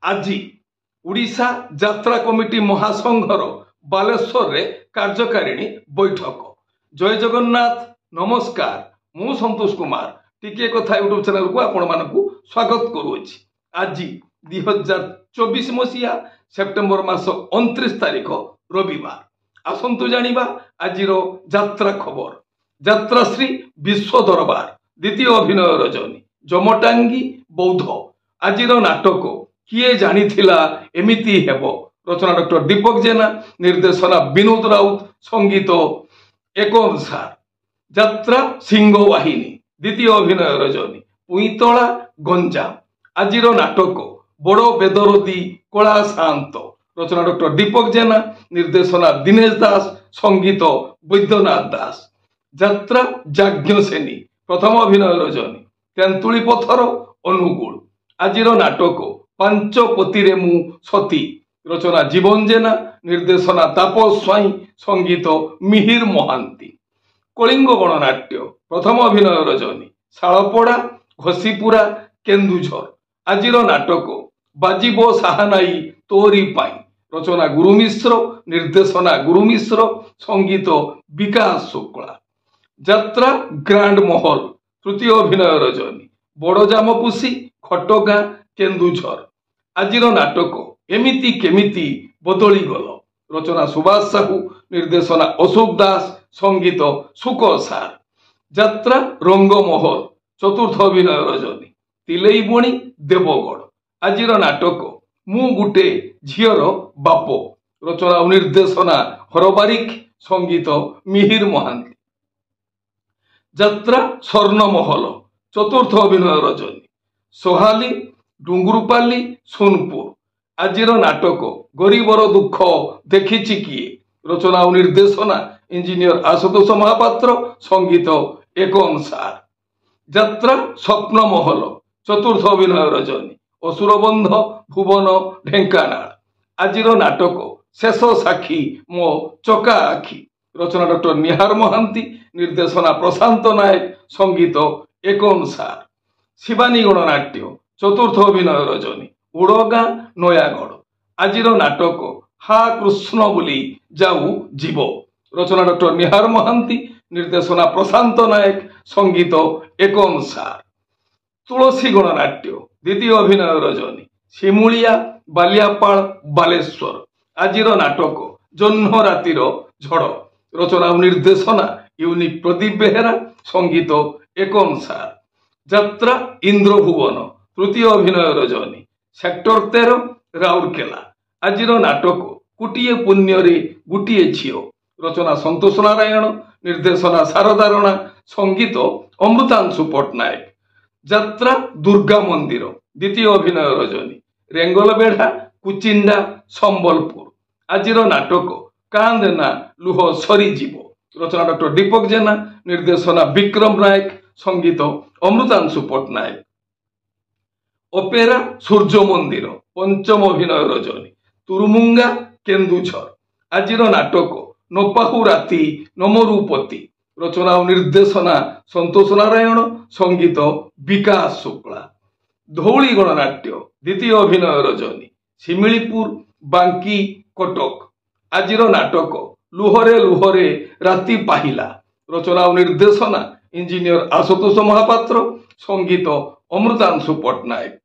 আজি ओडिशा यात्रा कमिटी महासंघर बालेश्वर रे कार्यकारिणी बैठक। जय जगन्नाथ, नमस्कार। मु संतोष कुमार टिके कथा यूट्यूब चैनल को आपण मानकु स्वागत करूछि। आज 2024 मसीहा सेप्टेम्बर मास 29 तारिख रविवार। आसंतु जानिबा आजिरो यात्रा खबर। यात्रा श्री विश्व दरबार द्वितीय अभिनय रजनी जमटांगी बौद्ध। आजिरो नाटक किए जानिथिला एमिति हेबो। रचना डॉक्टर दीपक जेना, निर्देशना विनोद राउत, संगीत एकम सार। यात्रा सिंह वाहिनी द्वितीय अभिनय रजनी पुईतला गंजाम। आजिरो नाटक बड़ो बेदरदी कला शांत। रचना डॉक्टर दीपक जेना, निर्देशना दिनेश दास, संगीत वैद्यनाथ दास। यात्रा जाज्ञ सेनी प्रथम अभिनय रजनी तेंतुली पथर अनुगुल। आजिरो नाटक पांच पतिरे मु सती। रचना जीवन जेना, निर्देशना तापस स्वाई, संगीत मिहिर महांती। कलिंग गणनाट्य प्रथम अभिनय रजनी शालपड़ा घसीपुरा केन्दुझर। आजिरो नाटक बाजिबो साहानाई तोरी पाई। रचना गुरु मिश्र, निर्देशना गुरु मिश्र, संगीत विकास शुक्ला। यात्रा ग्रांड महल तृतीय अभिनय रजनी बड़जामपुसी खटगाँ केन्दुझर। आजिरो नाटक एमिति केमिति बदली गल। रचना सुभाष साहू, निर्देशना अशोक दास, संगीत सुक सार। यात्रा रंगमहल चतुर्थ अभिनय रजनी तिलेई बणी देवगढ़। आजिरो नाटक मु गुटे झीर बाप। रचना और निर्देशना हरबारिक, संगीत मिहिर महांती। यात्रा स्वर्णमहल चतुर्थ अभिनय रजनी सोहाली डुंगुरुपाली सोनपुर। आजिरो नाटक गरीबर दुख देखिछि किए। रचना और निर्देशना इंजीनियर आशुतोष महापात्र, संगीत एकम सार। यात्रा स्वप्न महल चतुर्थ अभिनय रजनी असुरबंध भुवन ढेंकानाल। आजिरो नाटक शेष साक्षी मो चका आखि। रचना डॉक्टर निहार महांती, निर्देशना प्रशांत नायक, संगीत एकम सार। शिवानी गणनाट्य चतुर्थ अभिनय रजनी उड़गाँ नयागढ़। आजिरो नाटक हा कृष्ण बोली जाऊ जीव। रचना डॉक्टर निहार महांती, निर्देशना प्रशांत नायक, संगीत एकम सार। तुलसी गणनाट्य द्वितीय अभिनय रजनी शिमुलिया बालियापाल बालेश्वर। आजिरो नाटक जह्न रातिर झड़। रचना और निर्देशना यूनिक प्रदीप बेहेरा, संगीत एकम सार। यात्रा इंद्रभुवन तृतीय अभिनय रजनी सेक्टर 13 राउरकेला। आजिरो नाटक कुटिए पुण्य गुटिए झील। रचना संतोष नारायण, निर्देशना शारदा राणा, संगीत अमृतांशु पट्टनायक। यात्रा दुर्गा मंदिर द्वितीय अभिनय रजनी रेंगल बेढ़ा कुचिंडा संबलपुर। आजिरो नाटक कांदेना लुह सरीजीव। रचना डॉक्टर दीपक जेना, निर्देशना विक्रम नायक, संगीत अमृतांशु पट्टनायक। ओपेरा सूर्य मंदिर पंचम अभिनय रजनी तुरुमुंगा केन्दुझर। आजिरो नाटक नपाहु राति नमरुपति। रचना और निर्देशना संतोष नारायण, संगीत विकास शुक्ला। धौली गणनाट्य द्वितीय अभिनय रजनी शिमिलीपुर बांकी कटक। आजिरो नाटक लुहरे लुहरे राति पाहिला। रचना और निर्देशना इंजीनियर आशुतोष महापात्र, संगीत अमृतांशु पट्टनायक।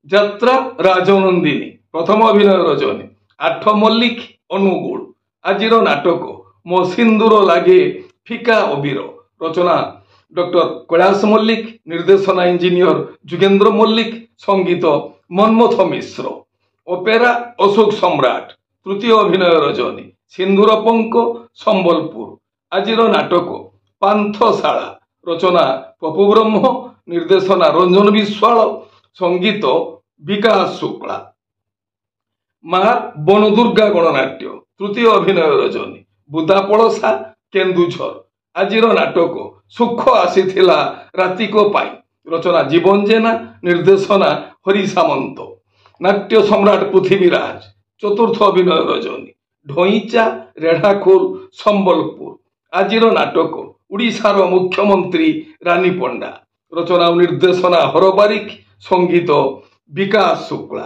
यात्रा राजनंदिनी प्रथम अभिनय रजनी आठ मल्लिक अनुगुल। आजिरो नाटक मो सिंदूर लागे फिका अबीर। रचना डॉक्टर कैलाश मल्लिक, निर्देशना इंजीनियर जुगेंद्र मल्लिक, संगीत मनमथ मिश्र। ओपेरा अशोक सम्राट तृतीय अभिनय रजनी सिंदूर पंक संबलपुर। आजिरो नाटक पांथशाला। रचना पपु ब्रह्म, निर्देशना रंजन विश्वाल, संगीत विकास शुक्ला। माँ बनदुर्गा गणनाट्य तृतीय अभिनय रजनी बुदा पड़सा केन्दुझर। आजिरो नाटक सुख आसीथिला रातिक पाई। रचना जीवन जेना, निर्देशना हरि सामंत। नाट्य सम्राट पृथ्वीराज चतुर्थ अभिनय रजनी ढईचा रेढ़ाखोल संबलपुर। आजिरो नाटक उड़ीसार मुख्यमंत्री रानी पंडा। रचना और निर्देशना हरबारिक, संगीत विकास शुक्ला।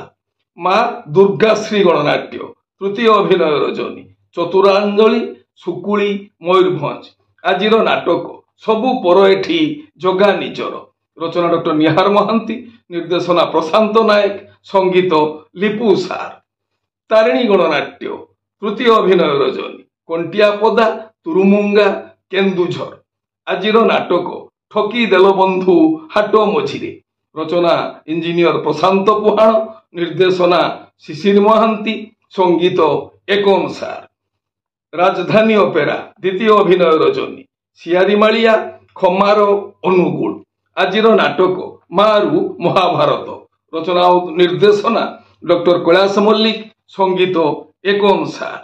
ମା ଦୁର୍ଗାଶ୍ରୀ ଗଣନାଟ୍ୟ ତୃତୀୟ ଅଭିନୟ ରଜନୀ ଚତୁରାଞ୍ଜଳି ସୁକୁଳି ମୟୂରଭଞ୍ଜ। ଆଜିର ନାଟକ ସବୁ ପର ଏଠି ଜଗା ନିଜର। ରଚନା ଡକ୍ଟର ନିହାର ମହାନ୍ତି, ନିର୍ଦ୍ଦେଶନା ପ୍ରଶାନ୍ତ ନାୟକ, ସଙ୍ଗୀତ ଲିପୁ ସାର୍। ତାରିଣୀ ଗଣନାଟ୍ୟ ତୃତୀୟ ଅଭିନୟ ରଜନୀ କଣ୍ଟିଆ ପଦା ତୁରୁମୁଙ୍ଗା କେନ୍ଦୁଝର। ଆଜିର ନାଟକ ଠକି ଦେଲ ବନ୍ଧୁ ହାଟ ମଝିରେ। ରଚନା ଇଞ୍ଜିନିୟର ପ୍ରଶାନ୍ତ ପୁହାଣ, ନିର୍ଦ୍ଦେଶନା ଶିଶିର ମହାନ୍ତି, ସଙ୍ଗୀତ ଏକନ ସାର୍। ରାଜଧାନୀ ଅପେରା ଦ୍ୱିତୀୟ ଅଭିନୟ ରଜନୀ ଶିଆରିମାଳିଆ ଖମାର ଅନୁଗୁଳ। ଆଜିର ନାଟକ ମାରୁ ମହାଭାରତ। ରଚନା ଓ ନିର୍ଦ୍ଦେଶନା ଡକ୍ଟର କୈଳାସ ମଲ୍ଲିକ, ସଙ୍ଗୀତ ଏକନ ସାର୍।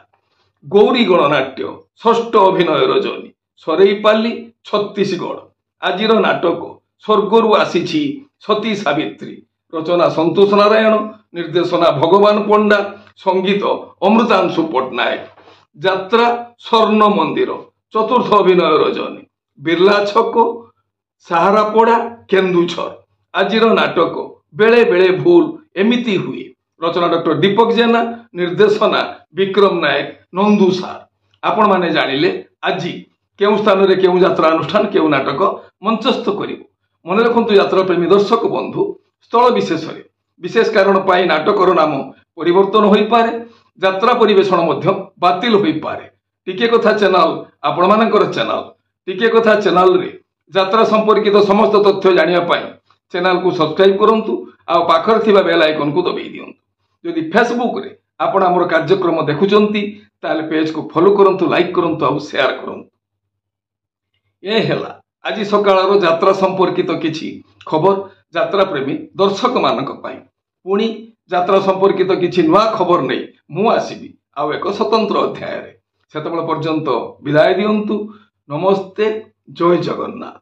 ଗୌରୀ ଗଣନାଟ୍ୟ ଷଷ୍ଠ ଅଭିନୟ ରଜନୀ ସରେଇପାଲି ଛତିଶଗଡ଼। ଆଜିର ନାଟକ ସ୍ୱର୍ଗରୁ ଆସିଛି ସତୀ ସାବିତ୍ରୀ। ରଚନା ସନ୍ତୋଷ ନାରାୟଣ, ନିର୍ଦ୍ଦେଶନା ଭଗବାନ ପଣ୍ଡା, ସଙ୍ଗୀତ ଅମୃତାଂଶୁ ପଟ୍ଟନାୟକ। ଯାତ୍ରା ସ୍ୱର୍ଣ୍ଣ ମନ୍ଦିର ଚତୁର୍ଥ ଅଭିନୟ ରଜନୀ ବିର୍ଲା ଛକ ସାହାରାପଡ଼ା କେନ୍ଦୁଝର। ଆଜିର ନାଟକ ବେଳେ ବେଳେ ଭୁଲ ଏମିତି ହୁଏ। ରଚନା ଡକ୍ଟର ଦୀପକ ଜେନା, ନିର୍ଦ୍ଦେଶନା ବିକ୍ରମ ନାୟକ, ନନ୍ଦୁ ସାର୍। ଆପଣମାନେ ଜାଣିଲେ ଆଜି କେଉଁ ସ୍ଥାନରେ କେଉଁ ଯାତ୍ରା ଅନୁଷ୍ଠାନ କେଉଁ ନାଟକ ମଞ୍ଚସ୍ଥ କରିବ। ମନେ ରଖନ୍ତୁ ଯାତ୍ରା ପ୍ରେମୀ ଦର୍ଶକ ବନ୍ଧୁ, ସ୍ଥଳ ବିଶେଷରେ ବିଶେଷ କାରଣ ପାଇଁ ନାଟକର ନାମ ପରିବର୍ତ୍ତନ ହୋଇପାରେ, ଯାତ୍ରା ପରିବେଷଣ ମଧ୍ୟ ବାତିଲ ହୋଇପାରେ। ଟିକେ କଥା ଚ୍ୟାନେଲ ଆପଣମାନଙ୍କର ଚ୍ୟାନେଲ। ଟିକେ କଥା ଚ୍ୟାନେଲରେ ଯାତ୍ରା ସମ୍ପର୍କିତ ସମସ୍ତ ତଥ୍ୟ ଜାଣିବା ପାଇଁ ଚ୍ୟାନେଲକୁ ସବସ୍କ୍ରାଇବ କରନ୍ତୁ ଆଉ ପାଖରେ ଥିବା ବେଲ୍ ଆଇକନକୁ ଦବାଇ ଦିଅନ୍ତୁ। ଯଦି ଫେସବୁକରେ ଆପଣ ଆମର କାର୍ଯ୍ୟକ୍ରମ ଦେଖୁଛନ୍ତି ତାହେଲେ ପେଜକୁ ଫଲୋ କରନ୍ତୁ, ଲାଇକ୍ କରନ୍ତୁ ଆଉ ସେୟାର କରନ୍ତୁ। ଏ ହେଲା ଆଜି ସକାଳର ଯାତ୍ରା ସମ୍ପର୍କିତ କିଛି ଖବର ଯାତ୍ରା ପ୍ରେମୀ ଦର୍ଶକମାନଙ୍କ ପାଇଁ। ପୁଣି ଯାତ୍ରା ସମ୍ପର୍କିତ କିଛି ନୂଆ ଖବର ନେଇ ମୁଁ ଆସିବି ଆଉ ଏକ ସ୍ୱତନ୍ତ୍ର ଅଧ୍ୟାୟରେ। ସେତେବେଳେ ପର୍ଯ୍ୟନ୍ତ ବିଦାୟ ଦିଅନ୍ତୁ। ନମସ୍ତେ, ଜୟ ଜଗନ୍ନାଥ।